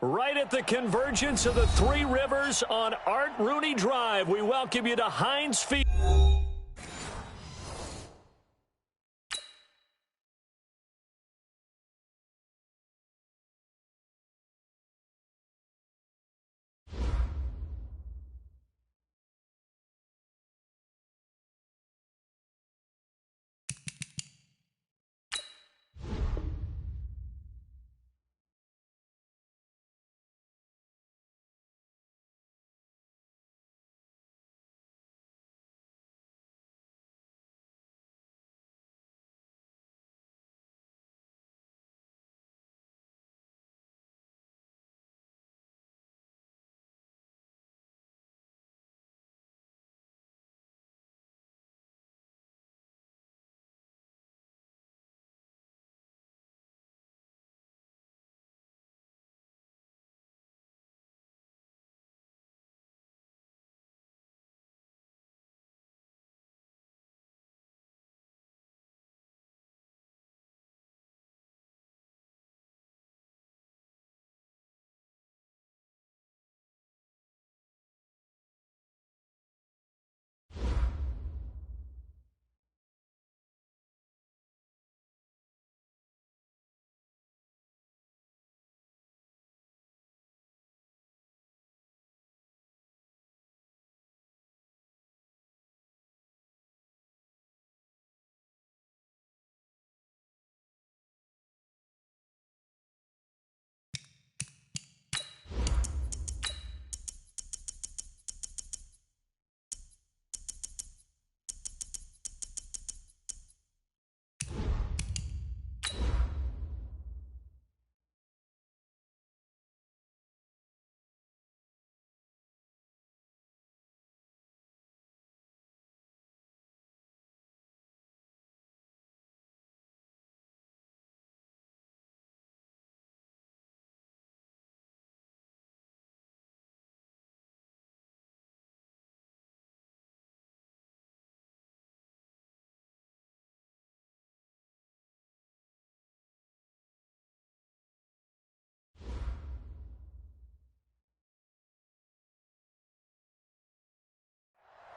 Right at the convergence of the Three Rivers on Art Rooney Drive, we welcome you to Heinz Field.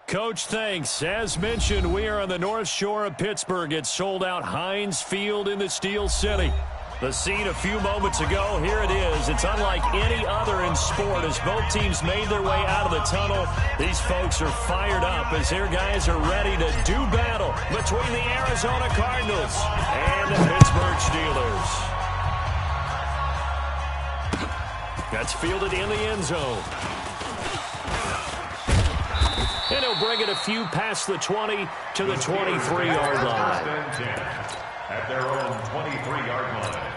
Coach, thanks. As mentioned, we are on the North Shore of Pittsburgh. It's sold out Heinz Field in the Steel City. The scene a few moments ago, here it is. It's unlike any other in sport as both teams made their way out of the tunnel. These folks are fired up as their guys are ready to do battle between the Arizona Cardinals and the Pittsburgh Steelers. That's fielded in the end zone. And he'll bring it a few past the 20 to the 23-yard line. At their own 23-yard line.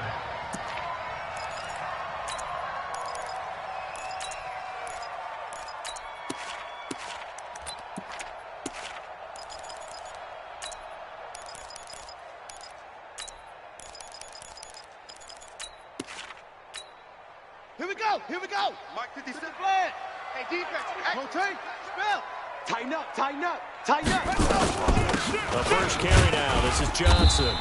Here we go. Here we go. Mark 57. Hey, defense. Rotate. Spell. Tighten up, tighten up, tighten up. The first carry now. This is Johnson.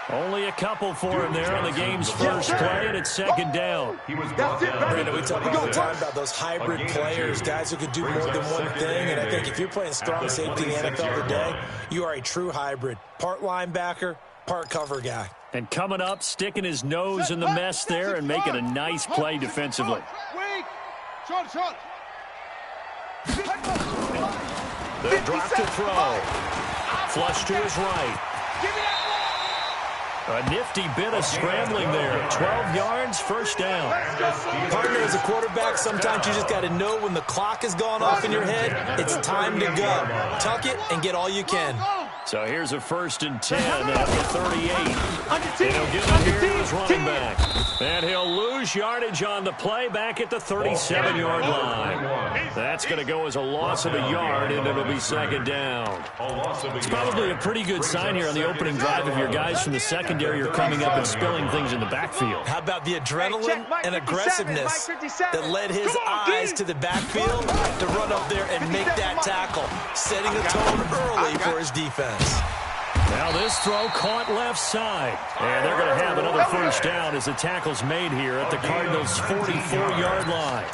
Only a couple for him there on the game's first play, and it's second down. Brandon, we talk all the time about those hybrid players, guys who could do more than one thing, and I think if you're playing strong safety in the NFL today, you are a true hybrid. Part linebacker, part cover guy. And coming up, sticking his nose in the mess there and making a nice play defensively. Short. They'll drop to throw. Flush to his right. A nifty bit of scrambling there. 12 yards, first down. Partner, as a quarterback, sometimes you just got to know when the clock has gone off in your head, it's time to go. Tuck it and get all you can. So here's a 1st and 10 at the 38. And he'll give it here to his running back. And he'll lose yardage on the play back at the 37-yard line. That's going to go as a loss of a yard, and it'll be second down. It's probably a pretty good sign here on the opening drive if your guys from the secondary are coming up and spilling things in the backfield. How about the adrenaline and aggressiveness that led his eyes to the backfield to run up there and make that tackle, setting a tone early for his defense. Now this throw caught left side. And they're going to have another first down as the tackle's made here at the Cardinals' 44-yard line.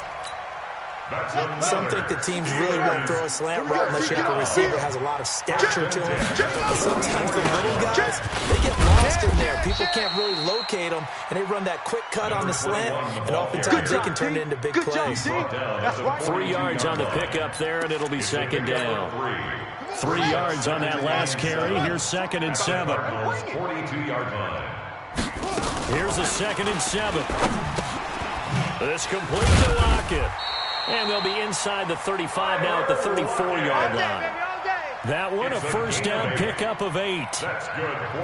Some think the teams really won't throw a slant route unless you have a receiver that has a lot of stature to him. But sometimes the little guys, they get lost in there. People can't really locate them, and they run that quick cut on the slant, and oftentimes they can turn it into big plays. 3 yards on the pickup there, and it'll be second down. 3 yards on that last carry. Here's 2nd and 7. 42-yard line. Here's a 2nd and 7. This complete to Lockett. And they'll be inside the 35 now at the 34-yard line. That one, a first down pickup of 8.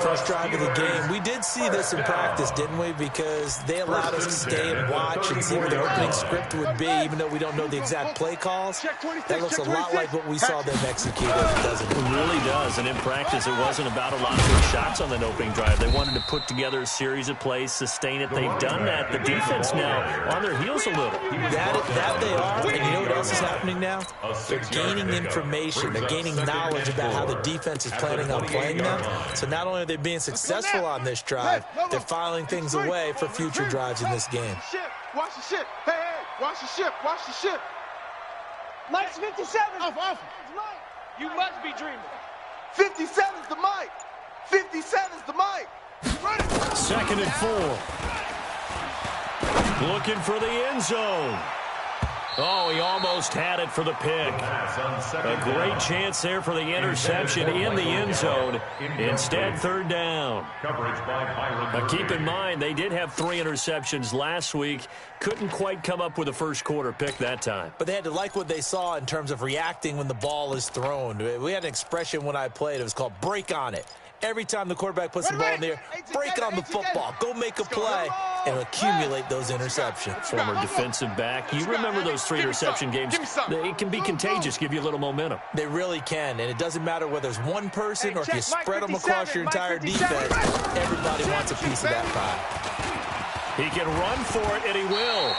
First drive of the game. We did see this in practice, didn't we? Because they allowed us to stay and watch and see what the opening script would be, even though we don't know the exact play calls. That looks a lot like what we saw them execute, doesn't it? It really does. And in practice, it wasn't about a lot of good shots on that opening drive. They wanted to put together a series of plays, sustain it. They've done that. The defense now on their heels a little. That they are. And you know what else is happening now? They're gaining information. They're gaining knowledge about how the defense is planning on playing them. So not only are they being successful on this drive, they're filing things away for future drives in this game. Watch the ship. Hey, watch the ship. Watch the ship. Mike's 57. Off. You must be dreaming. 57's the mic. 57's the mic. 2nd and 4. Looking for the end zone. Oh, he almost had it for the pick. A great chance there for the interception in the end zone. Instead, 3rd down. But keep in mind, they did have 3 interceptions last week. Couldn't quite come up with a first quarter pick that time. But they had to like what they saw in terms of reacting when the ball is thrown. We had an expression when I played. It was called break on it. Every time the quarterback puts the ball in there, break on the football. Go make a play and accumulate those interceptions. Former defensive back. You remember those 3 interception games. It can be contagious, give you a little momentum. They really can, and it doesn't matter whether it's one person or if you spread them across your entire defense. Everybody wants a piece of that pie. He can run for it, and he will.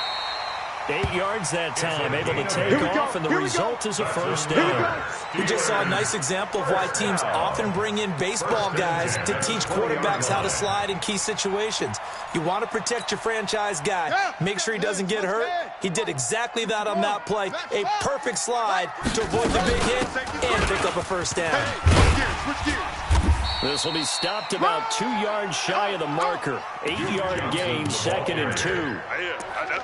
8 yards that time, able to take off, and the result is a first down. We just saw a nice example of why teams often bring in baseball guys to teach quarterbacks how to slide in key situations. You want to protect your franchise guy. Make sure he doesn't get hurt. He did exactly that on that play. A perfect slide to avoid the big hit and pick up a first down. Switch gears. This will be stopped about 2 yards shy of the marker. 8-yard gain, 2nd and 2.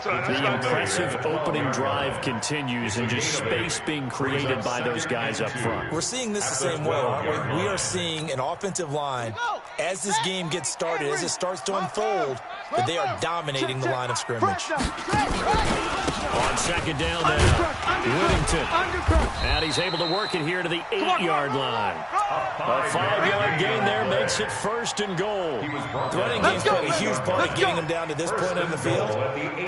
The impressive opening drive continues, and just space being created by those guys up front. We're seeing this the same way, aren't we? We are seeing an offensive line, as this game gets started, as it starts to unfold, that they are dominating the line of scrimmage. On 2nd down now, Whittington. And he's able to work it here to the 8-yard line. A 5-yard gain there makes it 1st and goal. Running game's played a huge part in getting them down to this point on the field.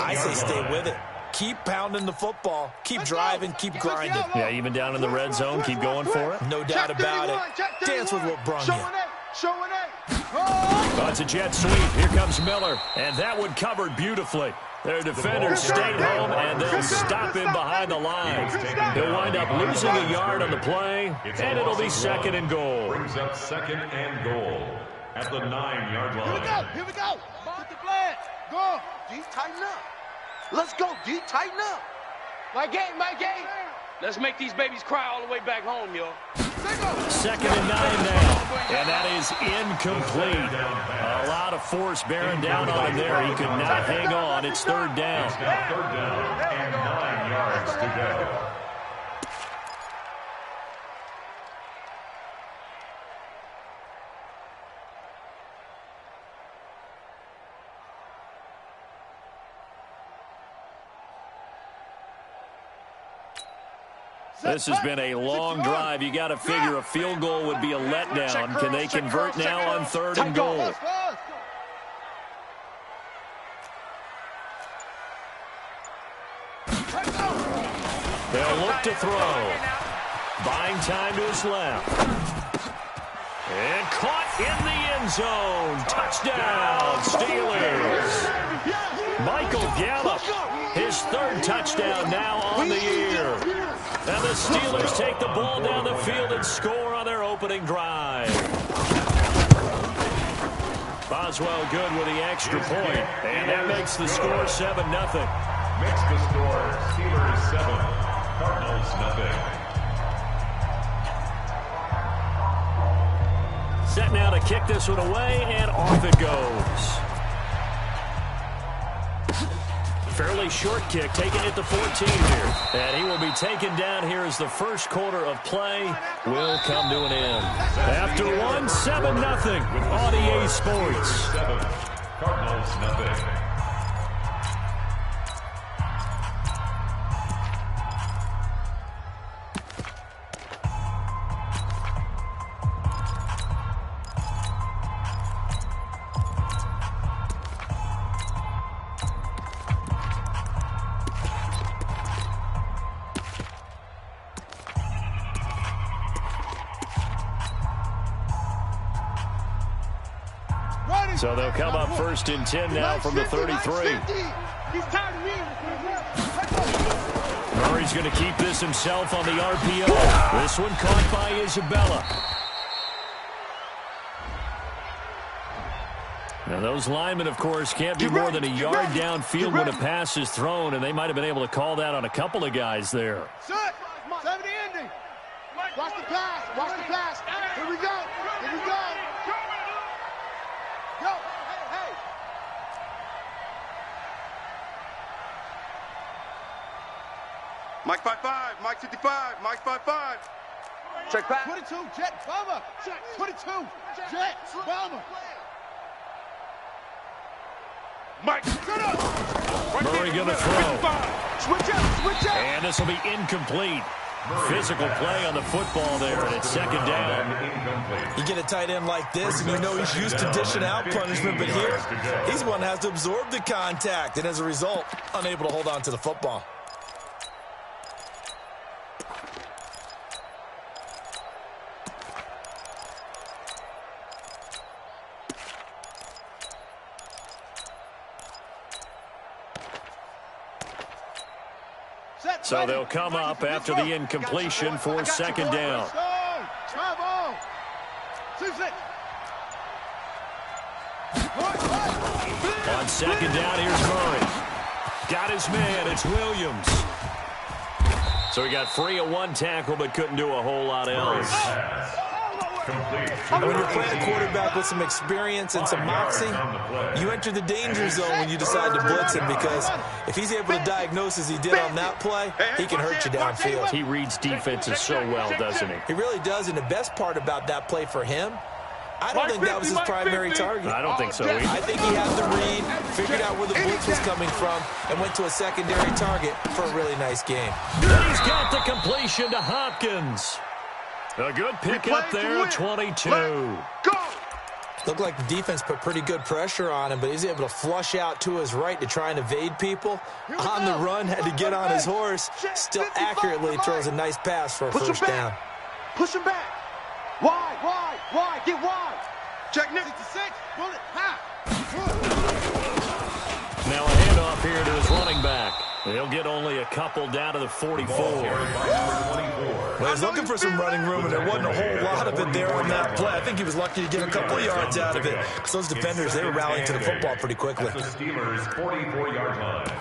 I say stay with it. Keep pounding the football. Keep driving. Keep grinding. Yeah, even down in the red zone, keep going for it. No doubt about it. Dance with what brung you. Oh, it's a jet sweep. Here comes Miller. And that one covered beautifully. Their defenders stayed home, and they'll stop him behind the line. He'll wind up losing a yard on the play, and it'll be 2nd and goal. Brings up 2nd and goal at the 9-yard line. Here we go. Put the flag. Go. D, tighten up. Let's go, D, tighten up. My game. Let's make these babies cry all the way back home, y'all. 2nd and 9 now, and that is incomplete. A lot of force bearing down on him there. He could not hang on. It's 3rd down. It's now 3rd down and 9 yards to go. This has been a long drive. You got to figure a field goal would be a letdown. Can they convert now on 3rd and goal? They'll look to throw. Buying time to his left. And caught in the end zone. Touchdown, Steelers. Michael Gallup, his 3rd touchdown now on the year. And the Steelers take the ball down the field and score on their opening drive. Boswell good with the extra point, and that makes the score 7-0. Makes the score Steelers 7, Cardinals 0. Set now to kick this one away, and off it goes. Fairly short kick, taking it to 14 here. And he will be taken down here as the first quarter of play will come to an end. After one, 7-0 on EA Sports. 7, Cardinals 0. So they'll come up 1st and 10 now from the 33. Murray's going to keep this himself on the RPO. This one caught by Isabella. Now those linemen, of course, can't be more than a yard downfield when a pass is thrown, and they might have been able to call that on a couple of guys there. Set. 70 ending. Watch the pass. Watch the pass. Here we go. Here we go. Yo, hey. Mike 55, Mike 55, Mike 55. Check back. 22, Jet, bomber. 22, Jet, bomber. Mike, Murray going to throw. Switch up. And this will be incomplete. Physical play on the football there, and it's 2nd down. You get a tight end like this, and you know he's used to dishing out punishment, but here, he's one that has to absorb the contact, and as a result, unable to hold on to the football. So they'll come up after the incompletion for 2nd down. On 2nd down, here's Murray. Got his man, it's Williams. So he got free of one tackle, but couldn't do a whole lot else. When you're playing a quarterback with some experience and some moxie, you enter the danger zone when you decide to blitz him, because if he's able to diagnose as he did on that play, he can hurt you downfield. He reads defenses so well, doesn't he? He really does, and the best part about that play for him, I don't think that was his primary target. I don't think so either. I think he had the read, figured out where the blitz was coming from, and went to a secondary target for a really nice game. And he's got the completion to Hopkins. A good pick up there, 22. Looked like the defense put pretty good pressure on him, but he's able to flush out to his right to try and evade people. On the run, had to get on his horse. Still accurately throws a nice pass for a first down. Push him back. Wide. Get wide. Check Nick. 66. Bullet. Now a handoff here to his running back. He'll get only a couple down to the 44. Well, he's looking for some running room, and there wasn't a whole lot of it there on that play. I think he was lucky to get a couple of yards out of it, because those defenders, they were rallying to the football pretty quickly. At the Steelers' 44-yard line.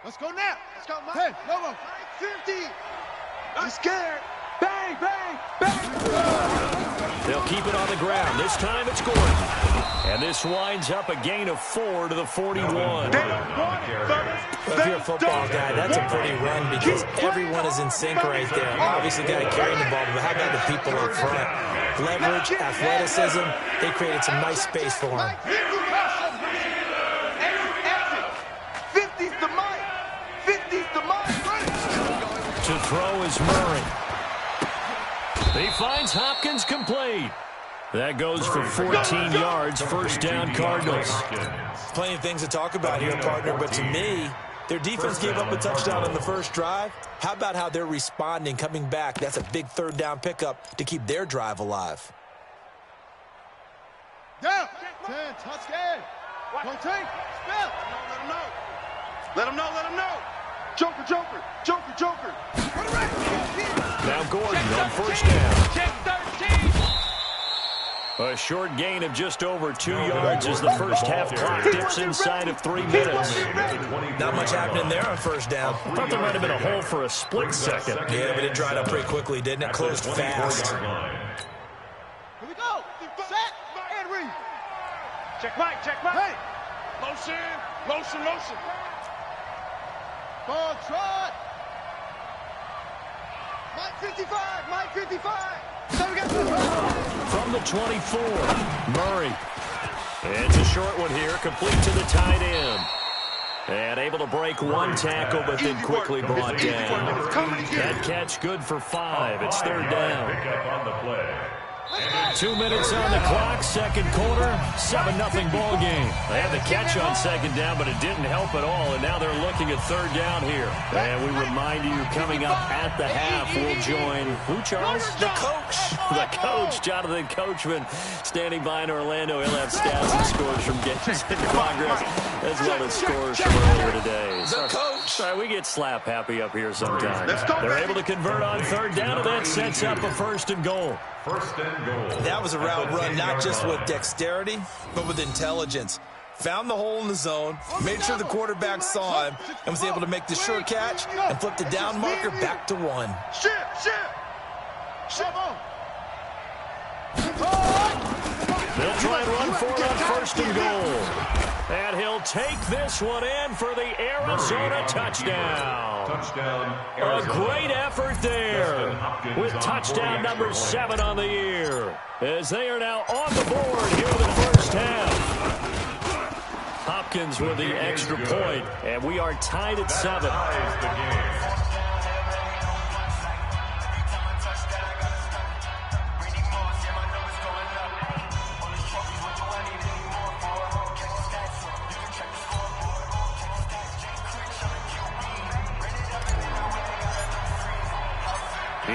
Let's go now. Let's go, Mike. Hey, no. 50. I'm scared. Bang. They'll keep it on the ground. This time it's Gordon. And this winds up a gain of 4 to the 41. Well, if you're a football guy, that's a pretty run, because everyone is in sync right there. Obviously, the guy carrying the ball, but how about the people up front? Leverage, athleticism, they created some nice space for him. 50's the Mike. 50's the Mike. To throw is Murray. He finds Hopkins complete. That goes for 14 yards, first down Cardinals. Plenty of things to talk about here, partner, but to me, their defense gave up a touchdown on the first drive. How about how they're responding, coming back? That's a big third down pickup to keep their drive alive. Down. 10, touchdown. Rotate. Spell. Let him know. Joker. Now Gordon on first down. Check 13. A short gain of just over 2 yards as the first half clock dips inside of 3 minutes. Not much happening there on first down. I thought there might have been a hole for a split second. Yeah, but it dried up pretty quickly, didn't it? Closed fast. Here we go. Set and read. Check Mike, check Mike. Hey. Motion. Ball trot. Mike 55. Mike 55. So we got From the 24, Murray. It's a short one here, complete to the tight end. And able to break one tackle, but then quickly brought down. That catch good for 5. It's third down. Pick up on the play. 2 minutes on the clock, second quarter, 7-0 ball game. They had the catch on second down, but it didn't help at all, and now they're looking at third down here. And we remind you, coming up at the half, we'll join, who, Charles? The coach. The coach, Jonathan Coachman, standing by in Orlando. He'll have stats and scores from games in progress, as well as scores from earlier today. The coach. Sorry, we get slap happy up here sometimes. They're able to convert on third down, and that sets up a 1st and goal. First and goal. That was a route run, not just with dexterity, but with intelligence. Found the hole in the zone, made sure the quarterback saw him, and was able to make the short catch and flip the down marker back to 1. They'll try and run for it on 1st and goal. And he'll take this one in for the Arizona touchdown. Touchdown, A Arizona. great effort there with touchdown number 7 on the year, as they are now on the board here in the first half. Hopkins with the extra point, and we are tied at 7. Ties the game.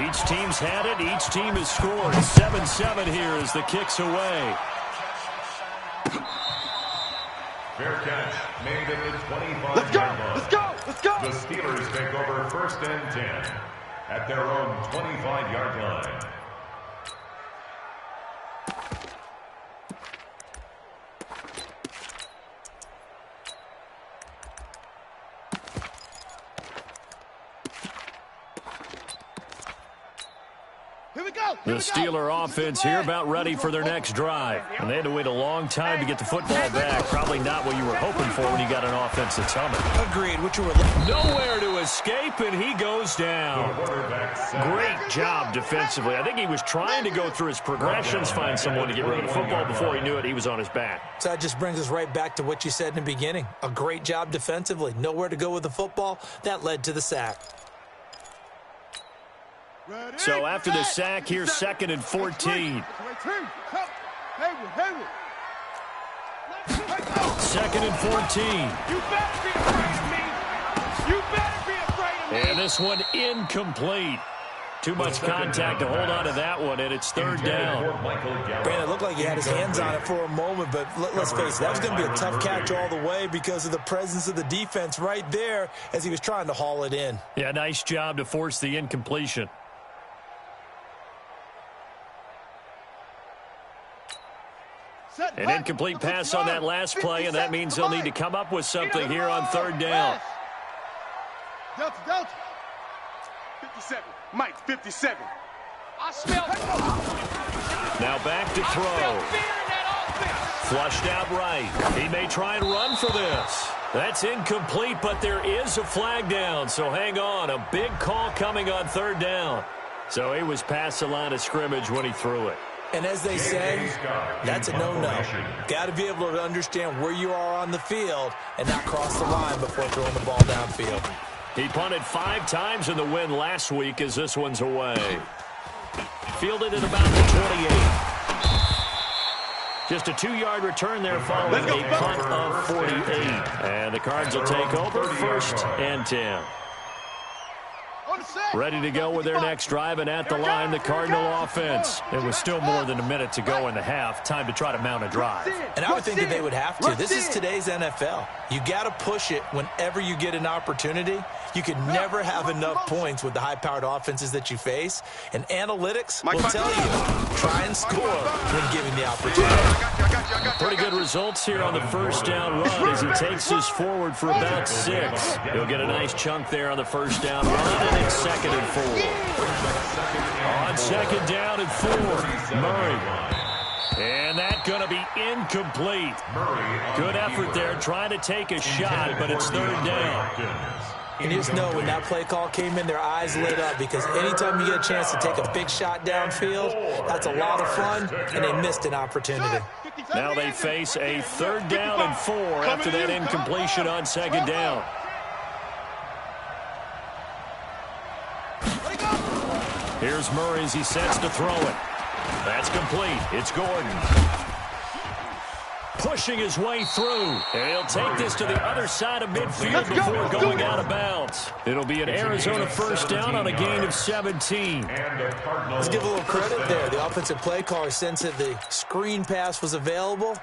Each team's had it. Each team has scored. 7-7 here as the kick's away. Fair catch made at the 25-yard Let's go. line. Let's go. Let's go. The Steelers take over 1st and 10 at their own 25-yard line. The Steeler offense here about ready for their next drive. And they had to wait a long time to get the football back. Probably not what you were hoping for when you got an offense that's humming. Agreed. What you were Nowhere to escape, and he goes down. Great job defensively. I think he was trying to go through his progressions, find someone to get rid of the football. Before he knew it, he was on his back. So that just brings us right back to what you said in the beginning. A great job defensively. Nowhere to go with the football. That led to the sack. So after the sack, here's 2nd and 14. 2nd and 14. You better be afraid of me. You better be afraid of me. And this one incomplete. Too much contact to hold on to that one, and it's third down. Brandon, it looked like he had his hands on it for a moment, but let's face it, that was going to be a tough catch all the way because of the presence of the defense right there as he was trying to haul it in. Yeah, nice job to force the incompletion. An incomplete pass on that last play, and that means they'll need to come up with something here on third down. Delta. 57. Mike, 57. I smell Now back to fear throw. in that offense. Flushed out right. He may try and run for this. That's incomplete, but there is a flag down, so hang on. A big call coming on third down. So he was past the line of scrimmage when he threw it. And as they say, that's a no-no. Got to be able to understand where you are on the field and not cross the line before throwing the ball downfield. He punted 5 times in the win last week as this one's away. Fielded at about the 28. Just a 2-yard return there following a punt of 48. And the Cards will take over 1st and 10. On the set. Ready to go with their next drive, and at the line, the Cardinal offense. It was still more than a minute to go in the half. Time to try to mount a drive. And I would think that they would have to. This is today's NFL. You got to push it whenever you get an opportunity. You can never have enough points with the high-powered offenses that you face. And analytics will tell you, try and score when given the opportunity. Pretty good results here on the first down run as he takes us forward for about 6. He'll get a nice chunk there on the first down run, and it's 2nd and 4. On 2nd down and 4, Murray. And that's going to be incomplete. Good effort there trying to take a shot, but it's 3rd down. And you just know when that play call came in, their eyes lit up because anytime you get a chance to take a big shot downfield, that's a lot of fun, and they missed an opportunity. Now they face a 3rd down and 4 after that incompletion on 2nd down. Here's Murray as he sets to throw it. That's complete. It's Gordon. Pushing his way through. And he'll take this to the other side of midfield before going out of bounds. It'll be an Arizona first down on a gain of 17. Let's give a little credit there. The offensive play caller sensed that the screen pass was available.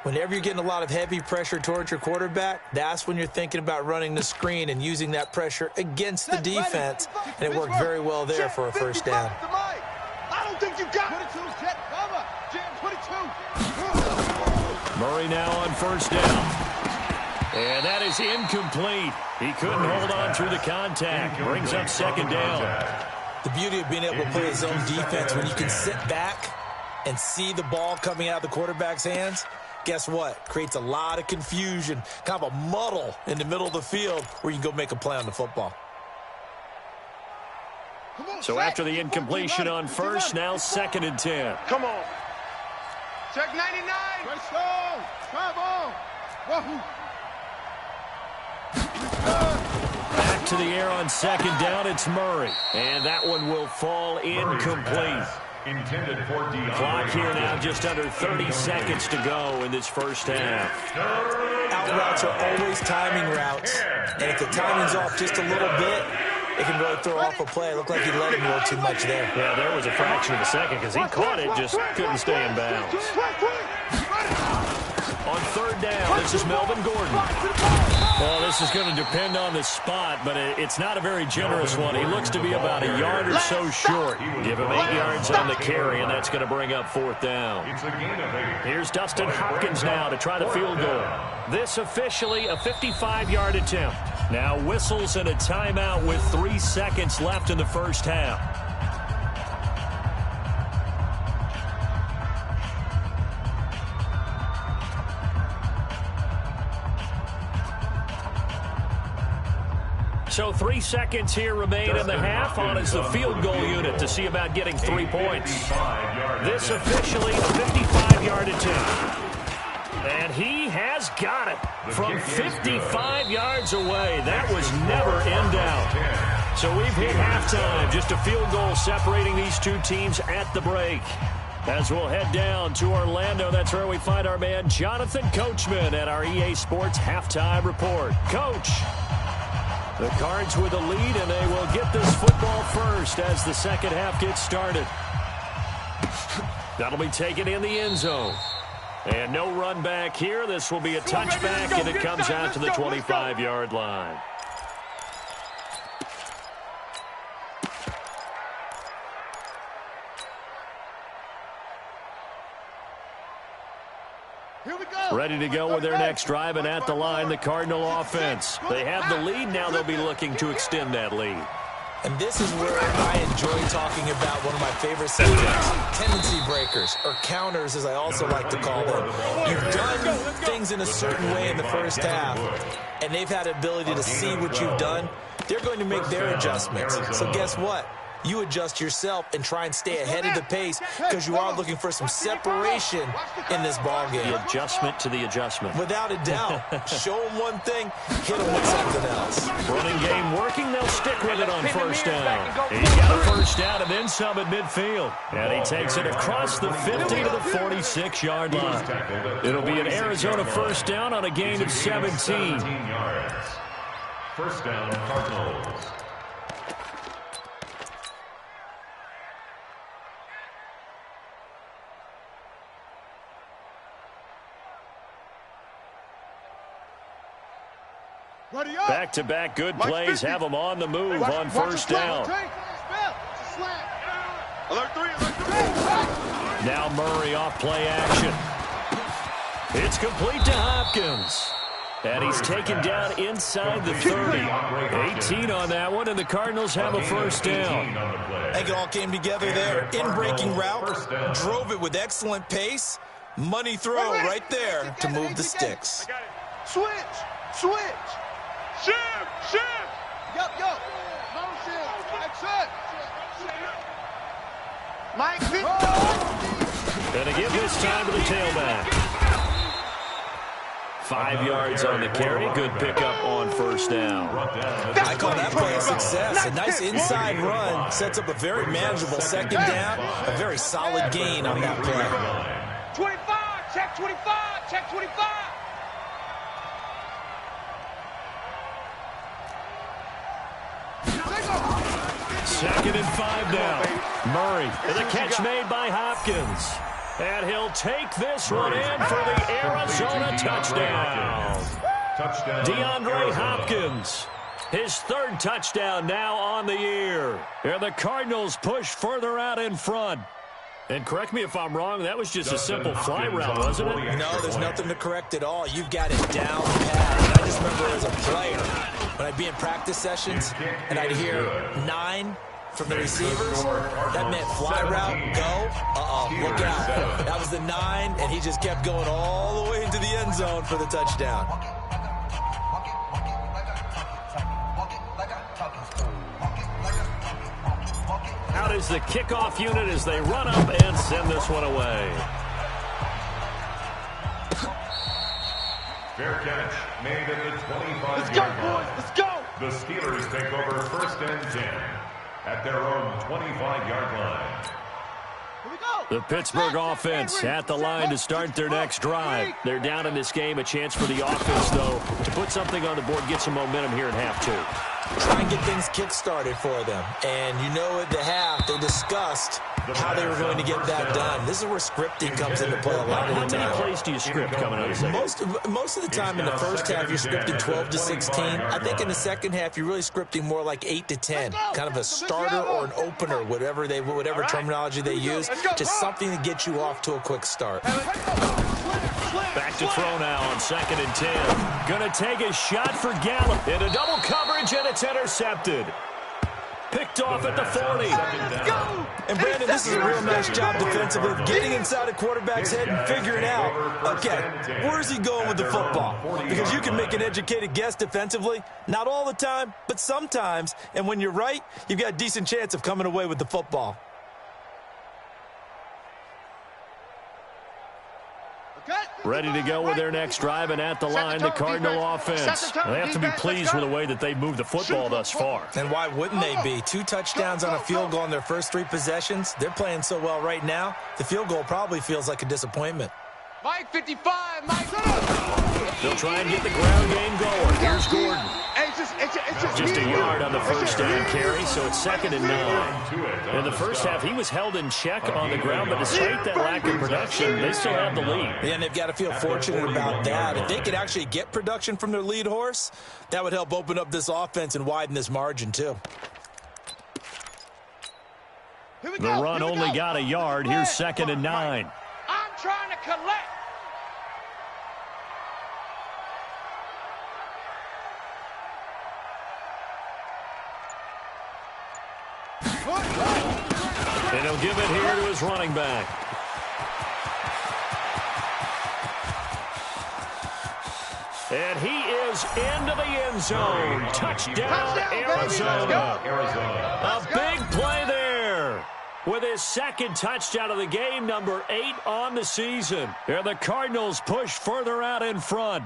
Whenever you're getting a lot of heavy pressure towards your quarterback, that's when you're thinking about running the screen and using that pressure against the defense. And it worked very well there for a first down. I don't think you got it. Murray now on first down. And that is incomplete. He couldn't hold on through the contact. Brings up 2nd down. The beauty of being able to play his own defense when you can sit back and see the ball coming out of the quarterback's hands, guess what? Creates a lot of confusion, kind of a muddle in the middle of the field where you can go make a play on the football. So after the incompletion on first, now 2nd and 10. Come on. Check 99. Back to the air on 2nd down, it's Murray. And that one will fall incomplete. Intended for DeAndre. Clock here now, just under 30 seconds to go in this first half. Out routes are always timing routes. And if the timing's off just a little bit, it can really throw off a play. It looked like he let him roll too much there. Yeah, there was a fraction of a second because he caught it, just couldn't stay in bounds. On 3rd down, this is Melvin Gordon. Well, this is going to depend on the spot, but it's not a very generous one. He looks to be about a yard or so short. Give him 8 yards on the carry, and that's going to bring up 4th down. Here's Dustin Hopkins now to try the field goal. This officially a 55-yard attempt. Now whistles and a timeout with 3 seconds left in the first half. So 3 seconds here remain in the half. On is the field goal unit to see about getting 3 points. This officially a 55-yard attempt. And he has got it from 55 yards away. That was never in doubt. So we've hit halftime. Just a field goal separating these two teams at the break. As we'll head down to Orlando, that's where we find our man Jonathan Coachman at our EA Sports Halftime Report. Coach, the Cards with a lead, and they will get this football first as the second half gets started. That'll be taken in the end zone. And no run back here. This will be a touchback, and it comes out to the 25-yard line. Ready to go with their next drive, and at the line, the Cardinal offense. They have the lead. Now they'll be looking to extend that lead. And this is where I enjoy talking about one of my favorite subjects, tendency breakers, or counters, as I also like to call them. You've done things in a certain way in the first half, and they've had the ability to see what you've done. They're going to make their adjustments. So guess what? You adjust yourself and try and stay ahead of the pace because you are looking for some separation in this ballgame. The adjustment to the adjustment. Without a doubt. Show them one thing, hit them with something else. Running game working, they'll stick with it on first down. He's got a first down and then some at midfield. And he takes it across the 50 to the 46-yard line. It'll be an Arizona first down on a gain of 17. First down, Cardinals. Back-to-back good plays have them on the move on first down. Now Murray off play action. It's complete to Hopkins. And he's taken down inside the 30. 18 on that one, and the Cardinals have a first down. I think it all came together there. In-breaking route, drove it with excellent pace. Money throw right there to move the sticks. Switch. Shift. Yo. Motion. Exit. Mike. Gonna give this time to the tailback. 5 yards on the carry. Good pickup on first down. I call that play a success. A nice inside run sets up a very manageable second down. A very solid gain on that play. 25, check 25, check 25. Second and 5 now. Murray, the catch made by Hopkins. And he'll take this one in for the Arizona touchdown. DeAndre Hopkins, his third touchdown now on the year. And the Cardinals push further out in front. And correct me if I'm wrong, that was just a simple fly route, wasn't it? No, there's nothing to correct at all. You've got it down pat. I just remember as a player, when I'd be in practice sessions and I'd hear 9 from the receivers, that meant fly route, go, look out. That was the 9, and he just kept going all the way into the end zone for the touchdown. Out is the kickoff unit as they run up and send this one away. Fair catch made at the 25-yard Let's go, line. boys. Let's go. The Steelers take over first and 10 at their own 25-yard line. Here we go. The Pittsburgh offense at the line to start their next drive. They're down in this game. A chance for the offense, though, to put something on the board, get some momentum here in half 2. Try and get things kick-started for them. And you know at the half, they discussed how they were going to get that done. This is where scripting comes into play a lot of the time. How many plays do you script coming out of the second? Most of the time in the first half, you're scripting 12 to 16. I think in the second half, you're really scripting more like 8 to 10. Kind of a starter or an opener, whatever terminology they use. Just something to get you off to a quick start. Back to throw now on 2nd and 10. Gonna take a shot for Gallup. Into double coverage, and it's intercepted. Picked off at the 40. And Brandon, this is a real nice job defensively, getting inside a quarterback's head and figuring out, okay, where's he going with the football? Because you can make an educated guess defensively, not all the time, but sometimes. And when you're right, you've got a decent chance of coming away with the football. Ready to go with their next drive, and at the line, the Cardinal offense. They have to be pleased with the way that they've moved the football thus far. And why wouldn't they be? 2 touchdowns on a field goal in their first 3 possessions. They're playing so well right now, the field goal probably feels like a disappointment. Mike 55, Mike. They'll try and get the ground game going. Here's Gordon. Just a yard on the first down carry, so it's 2nd and 9. In the first half, he was held in check on the ground, but despite that lack of production, they still have the lead. Yeah, and they've got to feel fortunate about that. If they could actually get production from their lead horse, that would help open up this offense and widen this margin, too. The run only got a yard. Here's 2nd and 9. I'm trying to collect. And he'll give it here to his running back. And he is into the end zone. Touchdown, Arizona. A big play there. With his 2nd touchdown of the game, number 8 on the season. And the Cardinals push further out in front.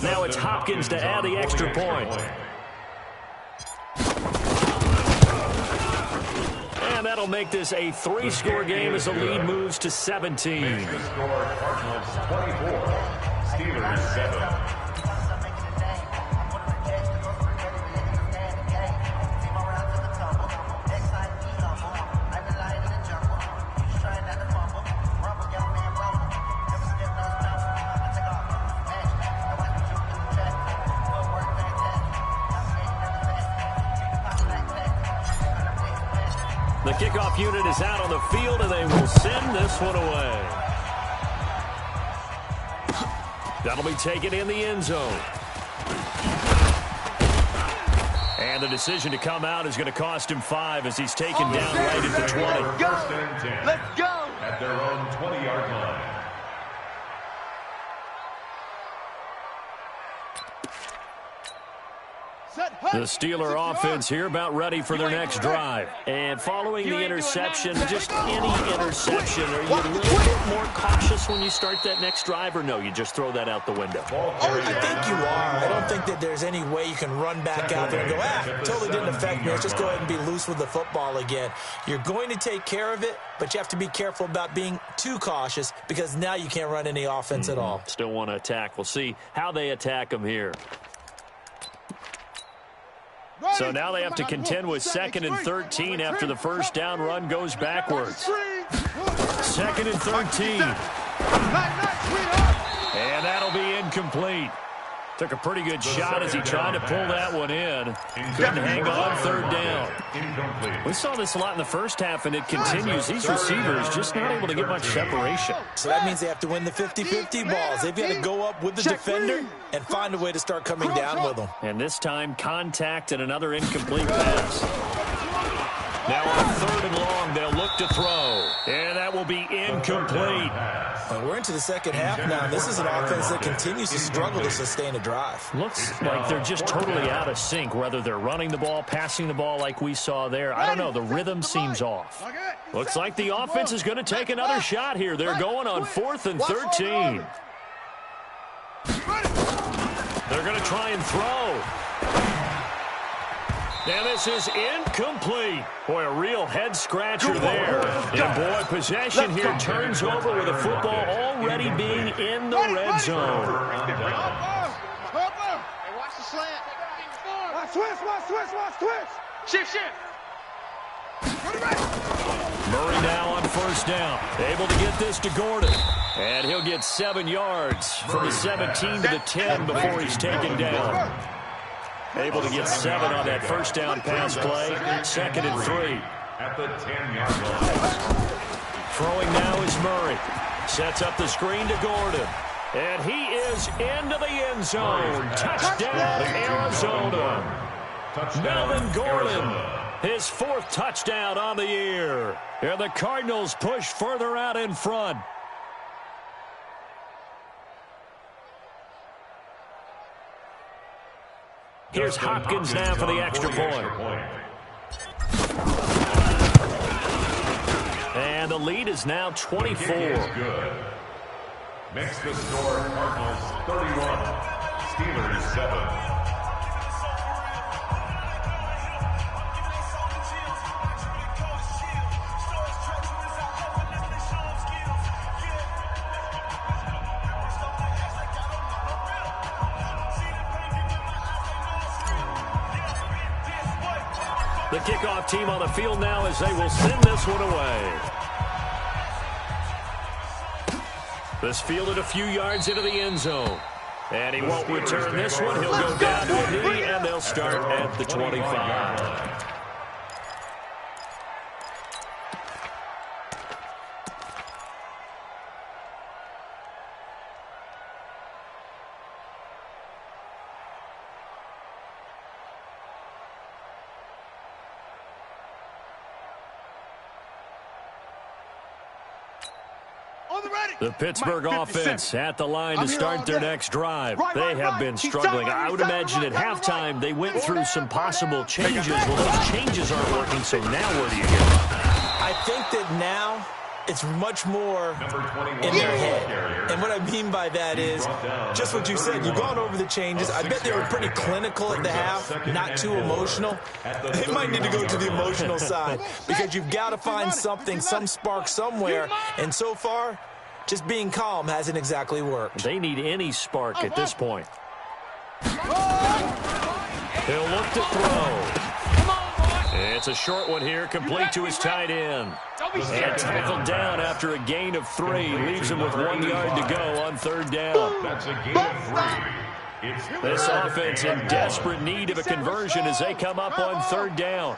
Now it's Hopkins to add the extra point. And that'll make this a 3-score game as the lead moves to 17. Cardinals 24, Steelers 7. The kickoff unit is out on the field, and they will send this one away. That'll be taken in the end zone. And the decision to come out is going to cost him 5 as he's taken down right at the 20. Let's go! Let's go! At their own 20-yard line. The Steeler offense here about ready for their next drive. And following the interception, just any interception, are you a little bit more cautious when you start that next drive, or no, you just throw that out the window? I think you are. I don't think that there's any way you can run back out there and go, totally didn't affect me. Let's just go ahead and be loose with the football again. You're going to take care of it, but you have to be careful about being too cautious because now you can't run any offense at all. Still want to attack. We'll see how they attack them here. So now they have to contend with 2nd and 13 after the first down run goes backwards. 2nd and 13. And that'll be incomplete. Took a pretty good shot as he tried to pull that one in. Couldn't hang on 3rd down. We saw this a lot in the first half, and it continues. These receivers just not able to get much separation. So that means they have to win the 50-50 balls. They've got to go up with the defender and find a way to start coming down with them. And this time, contact and another incomplete pass. Now on 3rd and long, they'll look to throw. And that will be incomplete. We're into the second half now. This is an offense that continues to struggle to sustain a drive. Looks like they're just totally out of sync, whether they're running the ball, passing the ball like we saw there. I don't know. The rhythm seems off. Looks like the offense is going to take another shot here. They're going on 4th and 13. They're going to try and throw. And this is incomplete. Boy, a real head-scratcher there. And, boy, possession here turns over with the football already being in the red zone. Hey, watch the slant. Watch twist. Shift. Murray now on 1st down. Able to get this to Gordon. And he'll get 7 yards from the 17 to the 10 before he's taken down. Able to get 7 on that 1st down pass play. 2nd and 3. At the 10-yard line. Throwing now is Murray. Sets up the screen to Gordon. And he is into the end zone. Touchdown, Arizona. Melvin Gordon, his 4th touchdown on the year. And the Cardinals push further out in front. Here's Hopkins now for the extra point. And the lead is now 24. Makes the score Cardinals 31, Steelers 7. The kickoff team on the field now as they will send this one away. This fielded a few yards into the end zone. And he won't return this one. He'll go down to a knee, and they'll start at the 25. The Pittsburgh offense at the line to start their next drive. They have been struggling. I would imagine at halftime they went through some possible changes. Well, those changes aren't working, so now where do you go? I think that now it's much more in their head. And what I mean by that is just what you said. You've gone over the changes. I bet they were pretty clinical at the half, not too emotional. They might need to go to the emotional side because you've got to find something, some spark somewhere. And so far, just being calm hasn't exactly worked. They need any spark at this point. He'll look to throw. It's a short one here, complete to his tight end. And tackled down after a gain of 3. Leaves him with 1 yard to go on 3rd down. That's a gain of 3. This offense in desperate need of a conversion as they come up on 3rd down.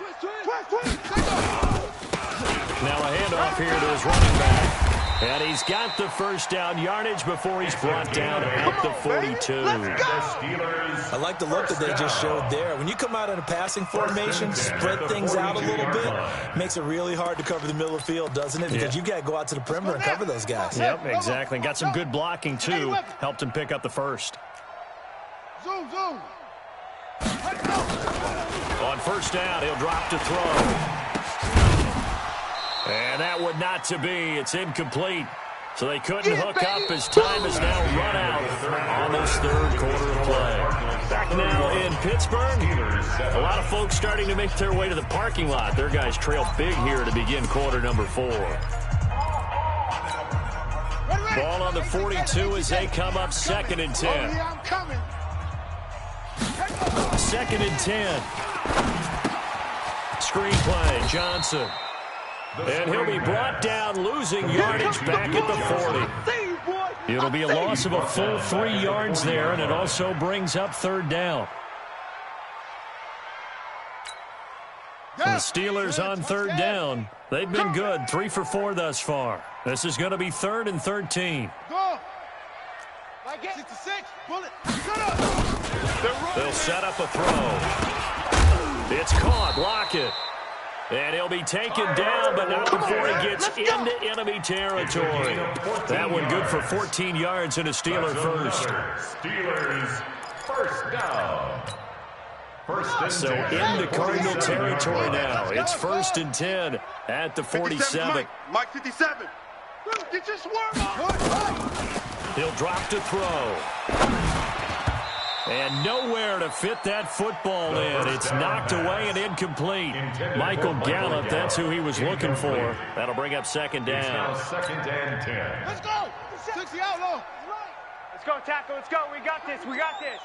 Now a handoff here to his running back. And he's got the first down yardage before he's brought down at the 42. I like the look that they just showed there. When you come out in a passing formation, spread things out a little bit, makes it really hard to cover the middle of the field, doesn't it? Because you've got to go out to the perimeter and cover those guys. Yep, exactly. Got some good blocking, too. Helped him pick up the first. Zoom, zoom. On first down, he'll drop to throw. And that would not to be. It's incomplete. So they couldn't hook up as time has now run out on this third quarter of play. Back now in Pittsburgh. A lot of folks starting to make their way to the parking lot. Their guys trail big here to begin quarter number 4. Ball on the 42 as they come up 2nd and 10. 2nd and 10. Screen play, Johnson. And he'll be brought down, losing yardage back at the 40. It'll be a loss of a full 3 yards there, and it also brings up 3rd down. So the Steelers on 3rd down. They've been good, 3 for 4 thus far. This is going to be 3rd and 13. They'll set up a throw. It's caught. Lockett. And he'll be taken down, but not before he gets into enemy territory. That one good for 14 yards and a Steeler first. Steelers first down. So into Cardinal territory now. It's 1st and 10 at the 47. Mike 57. Get your swerve on. He'll drop to throw. And nowhere to fit that football in. It's knocked away and incomplete. Michael Gallup, that's who he was looking for. That'll bring up 2nd down. 2nd and 10. Let's go. 60 out low. Let's go, tackle. Let's go. We got this. We got this.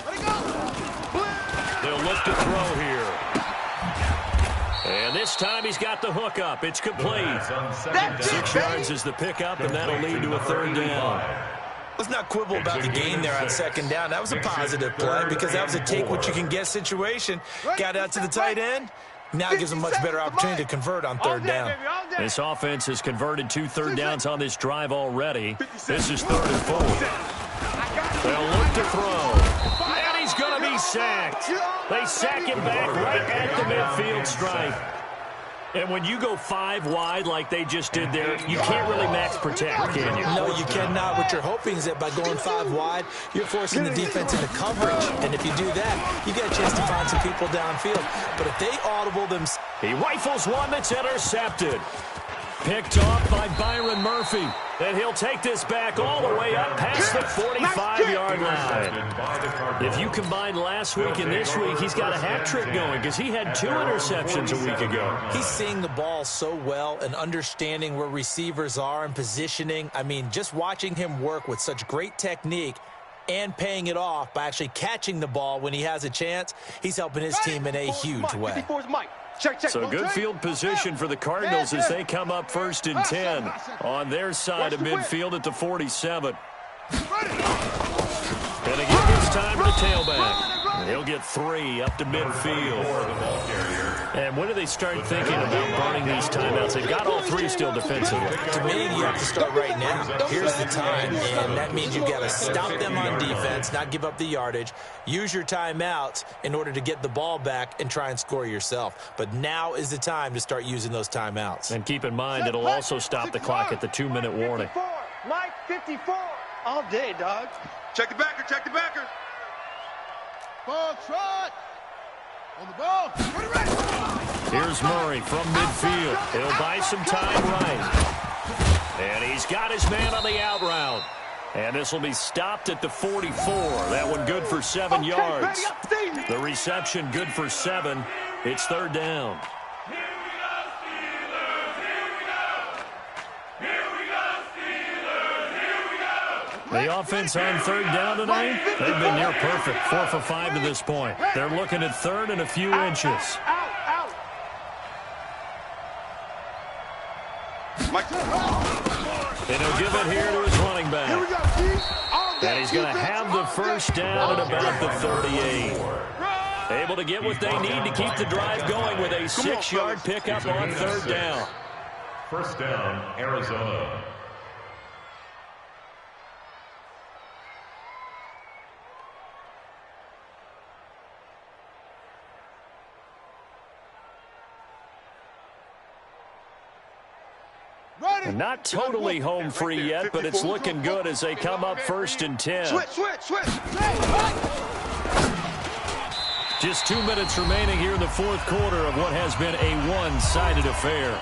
Let it go. They'll look to throw here. And this time he's got the hook up. It's complete. 6 yards is the pickup, and that'll lead to a 3rd down. Let's not quibble about the gain there on 2nd down. That was a positive play because that was a take-what-you-can-get situation. Got out to the tight end. Now gives them a much better opportunity to convert on 3rd down. This offense has converted 2 3rd downs on this drive already. This is 3rd and 4. They'll look to throw. And he's going to be sacked. They sack him back right at the midfield stripe. And when you go 5 wide like they just did there, you can't really max protect, can you? No, you cannot. What you're hoping is that by going 5 wide, you're forcing the defense into coverage. And if you do that, you get a chance to find some people downfield. But if they audible them... He rifles one that's intercepted. Picked off by Byron Murphy. And he'll take this back all the way up past the 45-yard line. If you combine last week and this week, he's got a hat trick going because he had 2 interceptions a week ago. He's seeing the ball so well and understanding where receivers are and positioning. I mean, just watching him work with such great technique and paying it off by actually catching the ball when he has a chance, he's helping his team in a huge way. So good field position for the Cardinals as they come up 1st and 10 on their side of midfield at the 47. And again this time to the tailback. He'll get 3 up to midfield. And when do they start thinking about burning these timeouts? They've got all 3 still defensively. To me, you have to start right now. Here's the time, and that means you've got to stop them on defense, not give up the yardage. Use your timeouts in order to get the ball back and try and score yourself. But now is the time to start using those timeouts. And keep in mind, it'll also stop the clock at the 2-minute warning. Mike 54. All day, dog. Check the backer, check the backer. Ball trot. On the ball. Ready. Here's Murray from midfield. He'll buy some time right. And he's got his man on the out route. And this will be stopped at the 44. That one good for 7 yards. The reception good for 7. It's 3rd down. The offense on 3rd down tonight, they've been near perfect. 4 for 5 to this point. They're looking at 3rd and a few inches. And he'll give it here to his running back. And he's going to have the first down at about the 38. able to get what they need to keep the drive going with a 6-yard pickup on 3rd down. First down, Arizona. Not totally home free yet, but it's looking good as they come up 1st and 10. Switch. Just 2 minutes remaining here in the 4th quarter of what has been a one-sided affair.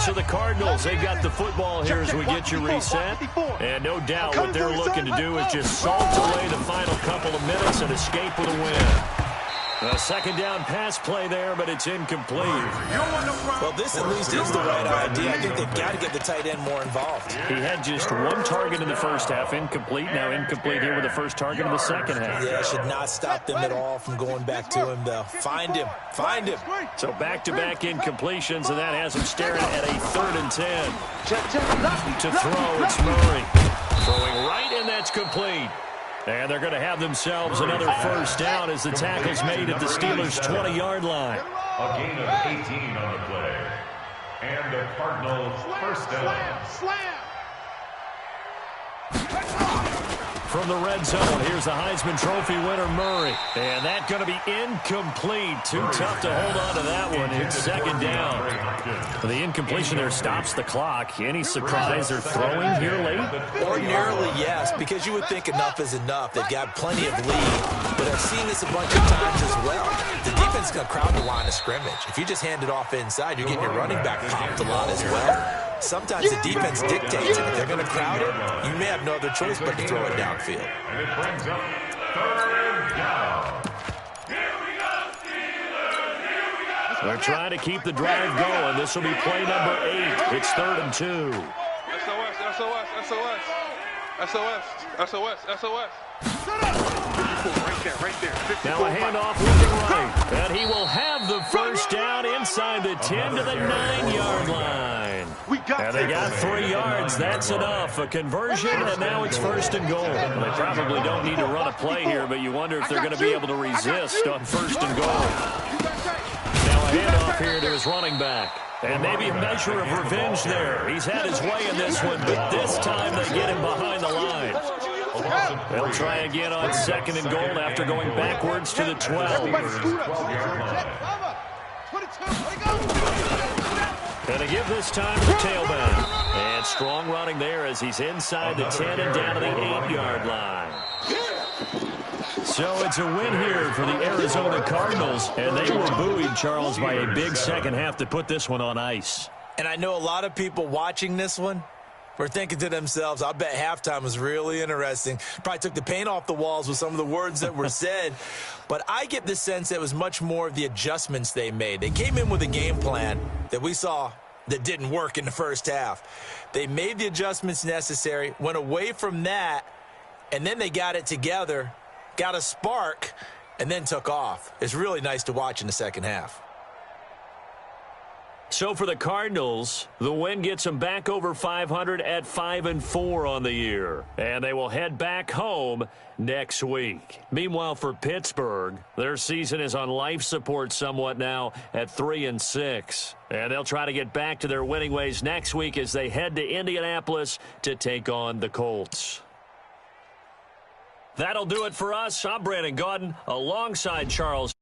So the Cardinals, they've got the football here as we get you reset. And no doubt what they're looking to do is just salt away the final couple of minutes and escape with a win. A 2nd down pass play there, but it's incomplete. Well, this at least is the right idea. I think they've got to get the tight end more involved. He had just 1 target in the 1st half, incomplete. Now incomplete here with the 1st target in the 2nd half. Yeah, should not stop them at all from going back to him, though. Find him. So back-to-back incompletions, and that has him staring at a 3rd and 10. To throw, it's Murray. Throwing right, and that's complete. And they're going to have themselves another 1st down as the tackle's made at the Steelers' 20-yard line. A gain of 18 on the play. And the Cardinals' 1st down. Slam. From the red zone, here's the Heisman Trophy winner, Murray. And that's going to be incomplete. Too tough to hold on to that one. It's 2nd down. The incompletion there stops the clock. Any surprise they're throwing here late? Ordinarily, yes, because you would think enough is enough. They've got plenty of lead. But I've seen this a bunch of times as well. The defense is going to crowd the line of scrimmage. If you just hand it off inside, you're getting your running back popped a lot as well. Sometimes the defense dictates it. If they're going to crowd it, you may have no other choice but to throw it downfield. And it brings up 3rd down. They're trying to keep the drive going. This will be play number 8. It's 3rd and 2. SOS. Right there. Now a handoff looking right. And he will have the 1st down inside the 10 to the 9-yard line. And they got 3 yards. That's enough. A conversion, and now it's 1st and goal. They probably don't need to run a play here, but you wonder if they're going to be able to resist on 1st and goal. Now a handoff here to his running back. And maybe a measure of revenge there. He's had his way in this one, but this time they get him behind the line. They'll try again on 2nd and goal after going backwards to the 12. And to give this time to the tailback. And strong running there as he's inside the 10 and down to the 8-yard line. So it's a win here for the Arizona Cardinals. And they were buoyed, Charles, by a big 2nd half to put this one on ice. And I know a lot of people watching this one were thinking to themselves, I bet halftime was really interesting. Probably took the paint off the walls with some of the words that were said. But I get the sense that it was much more of the adjustments they made. They came in with a game plan that we saw that didn't work in the 1st half. They made the adjustments necessary, went away from that, and then they got it together, got a spark, and then took off. It's really nice to watch in the 2nd half. So for the Cardinals, the win gets them back over 500 at 5-4 on the year. And they will head back home next week. Meanwhile, for Pittsburgh, their season is on life support somewhat now at 3-6. And they'll try to get back to their winning ways next week as they head to Indianapolis to take on the Colts. That'll do it for us. I'm Brandon Gaudin alongside Charles.